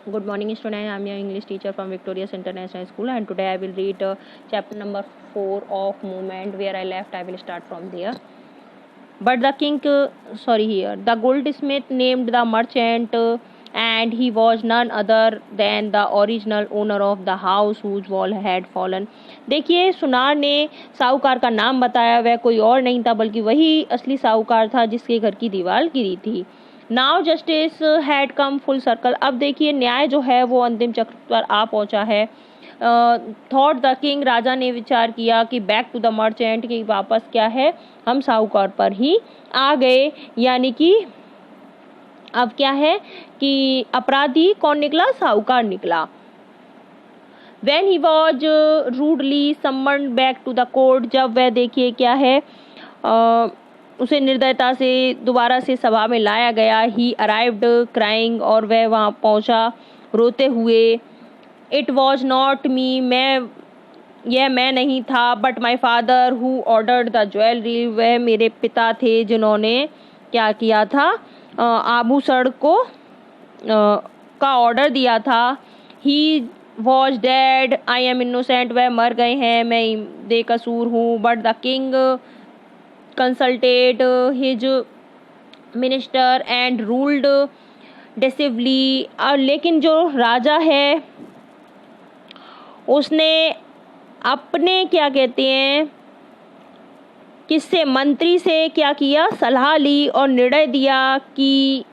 Good morning, student. I am your English teacher from Victorious International School, and today I will read chapter number 4 of Movement. Where I left, I will start from there. But the king, the goldsmith named the merchant, and he was none other than the original owner of the house whose wall had fallen. देखिए, सुनार ने साहूकार का नाम बताया। वह कोई और नहीं था बल्कि वही असली साहूकार था जिसके घर की दीवार गिरी थी। Now justice had come full circle. अब देखिए, न्याय जो है वो अंतिम चक्र पर आ पहुंचा है। थॉट द किंग, राजा ने विचार किया कि बैक टू द मर्चेंट, कि वापस क्या है, हम साहूकार पर ही आ गए। यानी कि अब क्या है कि अपराधी कौन निकला? साहूकार निकला। When he was rudely summoned back to the court, जब वह देखिए क्या है उसे निर्दयता से दोबारा से सभा में लाया गया। He arrived crying, और वह वहाँ पहुँचा रोते हुए। It was not me, यह मैं नहीं था। But my father who ordered the jewelry, वह मेरे पिता थे जिन्होंने क्या किया था, आभूषण को का ऑर्डर दिया था। He was dead, I am innocent, वह मर गए हैं, मैं बेकसूर हूँ। But the king consulted his minister and ruled decisively, लेकिन जो राजा है उसने अपने क्या कहते हैं किससे, मंत्री से क्या किया, सलाह ली और निर्णय दिया कि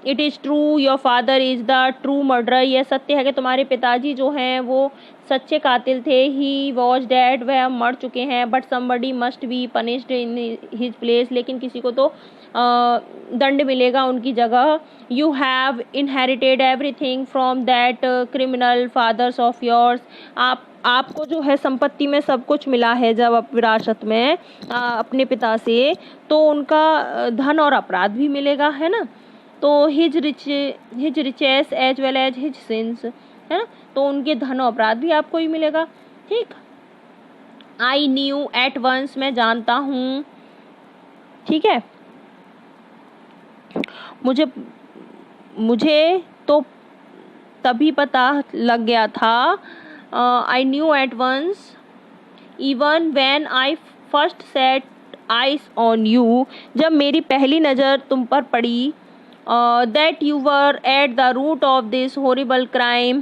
it is true your father is the true murderer, यह सत्य है कि तुम्हारे पिताजी जो हैं वो सच्चे कातिल थे। ही वॉज डेड, वह मर चुके हैं। But somebody must be punished in his place, लेकिन किसी को तो दंड मिलेगा उनकी जगह। You have inherited everything from that criminal fathers of yours, आपको जो है संपत्ति में सब कुछ मिला है जब आप विरासत में अपने पिता से, तो उनका धन और अपराध भी मिलेगा, है ना। तो his riches as well as his sins, है ना, तो उनके धन और अपराध भी आपको ही मिलेगा। ठीक, आई न्यू एट वंस, मैं जानता हूँ, ठीक है, मुझे तो तभी पता लग गया था। I knew at once even when I first set eyes on you, जब मेरी पहली नज़र तुम पर पड़ी। That you were at the root of this horrible crime,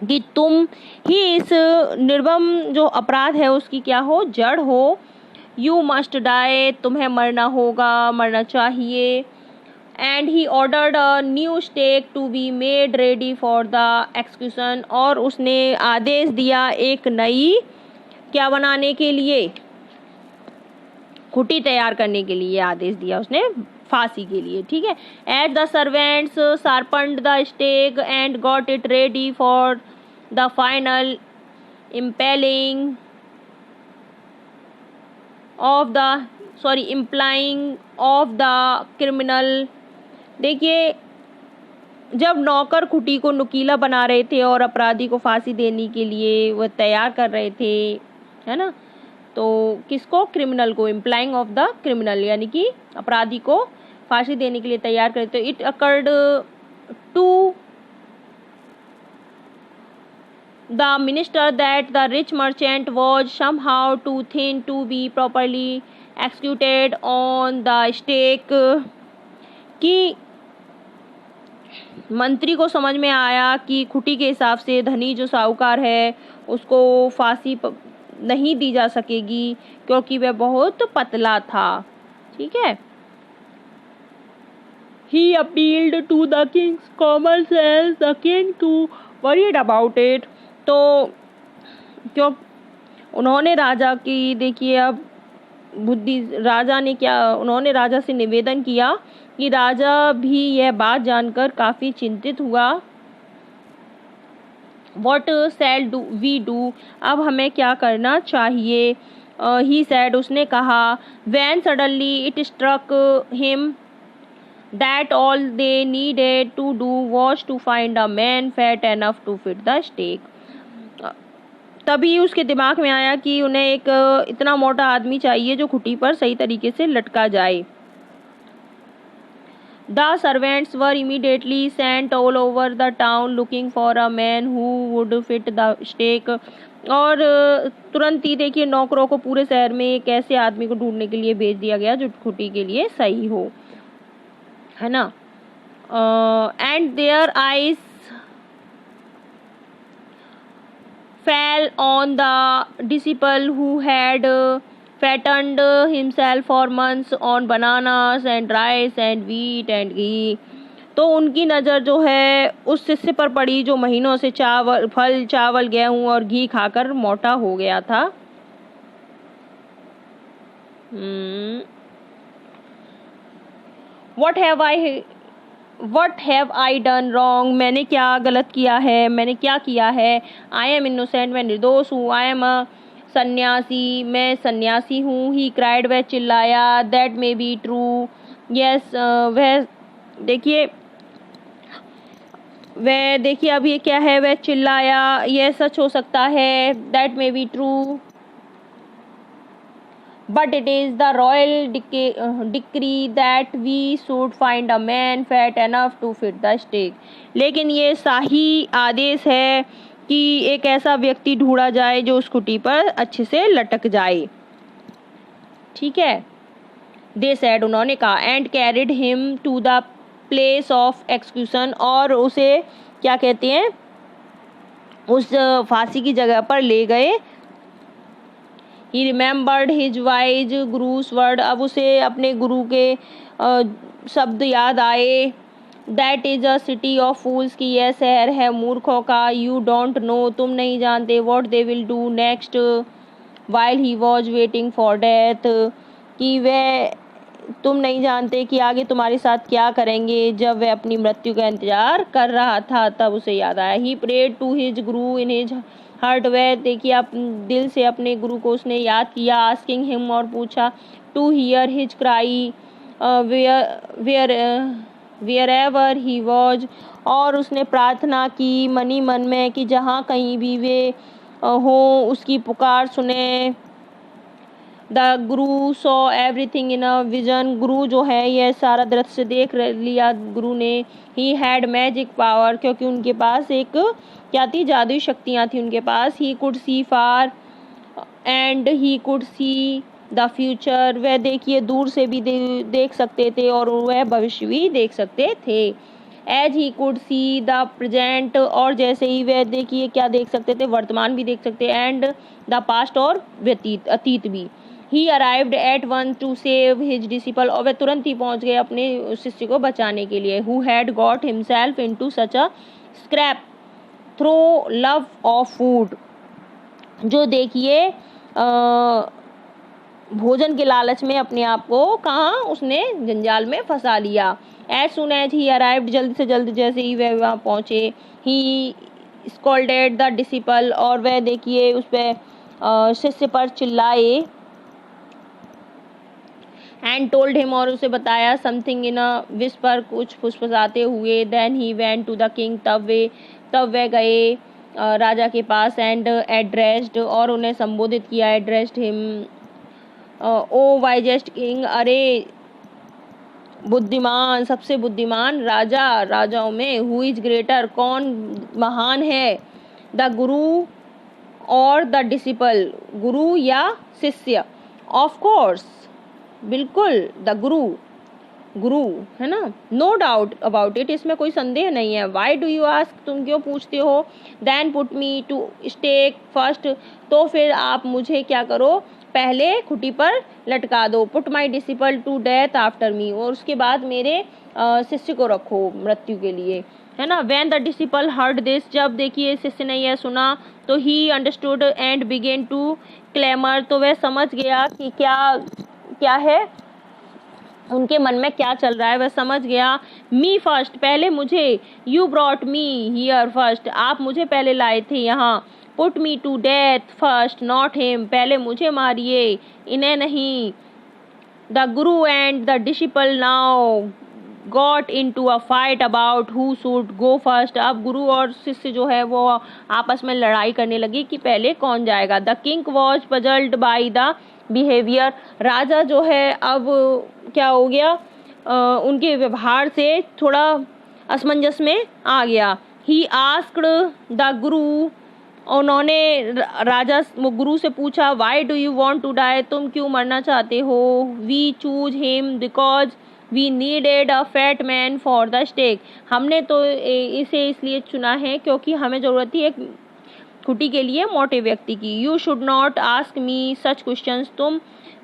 कि तुम ही इस निर्मम जो अपराध है उसकी क्या हो, जड़ हो। यू मस्ट डाई, तुम्हें मरना होगा, मरना चाहिए। And he ordered a new stake to be made ready for the execution, और उसने आदेश दिया एक नई क्या बनाने के लिए, खुटी तैयार करने के लिए आदेश दिया उसने, फांसी के लिए। ठीक है। At the servants sharpened the stake and got it ready for the final impaling impaling of the criminal. देखिए, जब नौकर खुटी को नुकीला बना रहे थे और अपराधी को फांसी देने के लिए वह तैयार कर रहे थे, है ना, तो किसको, क्रिमिनल को, इम्प्लाइंग ऑफ द क्रिमिनल, यानी कि अपराधी को फांसी देने के लिए तैयार करे। तो it occurred to the minister that the rich merchant was somehow too thin to be properly executed on the stake, कि मंत्री को समझ में आया कि खुटी के हिसाब से धनी जो साहूकार है उसको फांसी नहीं दी जा सकेगी क्योंकि वह बहुत पतला था। ठीक है। He appealed to the king's common sense, the king too worried about it। तो क्यों उन्होंने राजा की, देखिए अब बुद्धि, उन्होंने राजा से निवेदन किया कि राजा भी यह बात जानकर काफ़ी चिंतित हुआ। What shall we do, अब हमें क्या करना चाहिए। He said, उसने कहा। When suddenly it struck him that all they needed to do was to find a man fat enough to fit the stake। तभी उसके दिमाग में आया कि उन्हें एक इतना मोटा आदमी चाहिए जो खुटी पर सही तरीके से लटका जाए। The servants were immediately sent all over the town looking for a man who would fit the stake. और तुरंत ही देखिए नौकरों को पूरे शहर में एक ऐसे आदमी को ढूंढने के लिए भेज दिया गया जो खुटी के लिए सही हो, है ना. And their eyes fell on the disciple who had fattened himself for months on bananas and rice and wheat and ghee. तो उनकी नज़र जो है उस शिष्य पर पड़ी जो महीनों से फल चावल गेहूं और घी खाकर मोटा हो गया था. What have I done wrong? मैंने क्या गलत किया है, मैंने क्या किया है. I am innocent, मैं निर्दोष हूँ. I am a सन्यासी, मैं सन्यासी हूँ. He cried, वह चिल्लाया. That may be true. Yes, वह देखिए अब ये क्या है, वह चिल्लाया, यह सच हो सकता है. That may be true. But it is the royal decree that we should find a man fat enough to fit the stake. लेकिन ये शाही आदेश है कि एक ऐसा व्यक्ति ढूंढा जाए जो उस कुटी पर अच्छे से लटक जाए. ठीक है. They said, उन्होंने कहा. And carried him to the place of execution. और उसे क्या कहते हैं, उस फांसी की जगह पर ले गए. He remembered his wise guru's word. अब उसे अपने गुरु के शब्द याद आए. That is a city of fools. कि यह शहर है मूर्खों का. You don't know. तुम नहीं जानते. What they will do next while he was waiting for death. कि वह तुम नहीं जानते कि आगे तुम्हारे साथ क्या करेंगे. जब वह अपनी मृत्यु का इंतजार कर रहा था तब उसे याद आया. He prayed to his guru in his heart. वह देखिए आप दिल से अपने गुरु को उसने याद किया. आस्किंग हिम, और पूछा. To hear his cry wherever he was. और उसने प्रार्थना की मनी मन में कि जहाँ कहीं भी वे हों उसकी पुकार सुने. The Guru saw everything in a vision. गुरु जो है यह सारा दृश्य देख लिया गुरु ने. He had magic power. क्योंकि उनके पास एक क्या थी, जादुई शक्तियाँ थी उनके पास. He could see far and he could see the future. वह देखिए दूर से भी देख सकते थे और वह भविष्य भी देख सकते थे. As he could see the present. और जैसे ही वह देखिए क्या देख सकते थे, वर्तमान भी देख सकते. एंड द पास्ट, और अतीत भी. ही arrived at one two save his disciple. और वह तुरंत ही पहुंच गए अपने शिष्य को बचाने के लिए. Who had got himself into such a scrap through love of food. जो देखिए भोजन के लालच में अपने आप को कहाँ उसने जंजाल में फंसा लिया. As soon as he arrived. जल्द से जल्द जैसे ही वह वहाँ पहुँचे. He scolded the disciple. और वह देखिए उस पर शिष्य पर चिल्लाए. एंड टोल्ड हिम, और उसे बताया. समथिंग इन अ विस्पर, कुछ फुसफुसाते हुए. Then he went to the king. तब वे गए राजा के पास. एंड एड्रेस्ड, और उन्हें संबोधित किया. एड्रेस्ड हिम, ओ वाइजेस्ट किंग. अरे बुद्धिमान, सबसे बुद्धिमान राजा राजाओं में. हु इज ग्रेटर, कौन महान है. द गुरु और द डिसिपल, गुरु या शिष्य. ऑफ कोर्स, बिल्कुल द गुरु है ना. नो डाउट अबाउट इट, इसमें कोई संदेह नहीं है. वाई डू यू आस्क, तुम क्यों पूछते हो. Then put me to stake first. तो फिर आप मुझे क्या करो, पहले खुटी पर लटका दो. Put my disciple to death after me. और उसके बाद मेरे शिष्य को रखो मृत्यु के लिए, है ना. When the disciple heard this. जब देखिए शिष्य ने यह सुना तो he understood and began to clamour. तो वह समझ गया कि क्या है उनके मन में क्या चल रहा है. वह समझ गया. मी फर्स्ट, पहले मुझे. You brought me here first, आप मुझे पहले लाए थे यहाँ. Put me to death first not him, पहले मुझे मारिए इन्हें नहीं. The guru and the disciple now got into a fight about who should go first. अब गुरु और शिष्य जो है वो आपस में लड़ाई करने लगी कि पहले कौन जाएगा. The king was puzzled by the behaviour. राजा जो है अब क्या हो गया, उनके व्यवहार से थोड़ा असमंजस में आ गया। ही आस्क्ड द गुरु, उन्होंने राजा वो गुरु से पूछा, why do you want to die, तुम क्यों मरना चाहते हो। We choose him because we needed a fat man for the stake, हमने तो इसे इसलिए चुना है क्योंकि हमें ज़रूरत थी एक खुटी के लिए मोटे व्यक्ति की। You should not ask me such questions,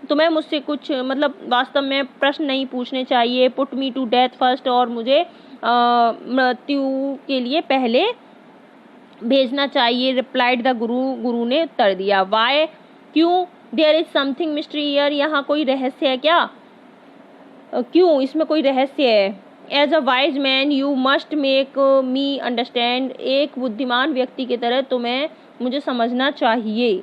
तुम्हें मुझसे कुछ मतलब वास्तव में प्रश्न नहीं पूछने चाहिए। Put me to death first, और मुझे मृत्यु के लिए पहले भेजना चाहिए। रिप्लाइड द गुरु, गुरु ने उत्तर दिया। वाई, क्यों। There is something mystery here, यहाँ कोई रहस्य है क्या। क्यों, इसमें कोई रहस्य है। As a wise man you must make me understand, एक बुद्धिमान व्यक्ति की तरह तुम्हें मुझे समझना चाहिए।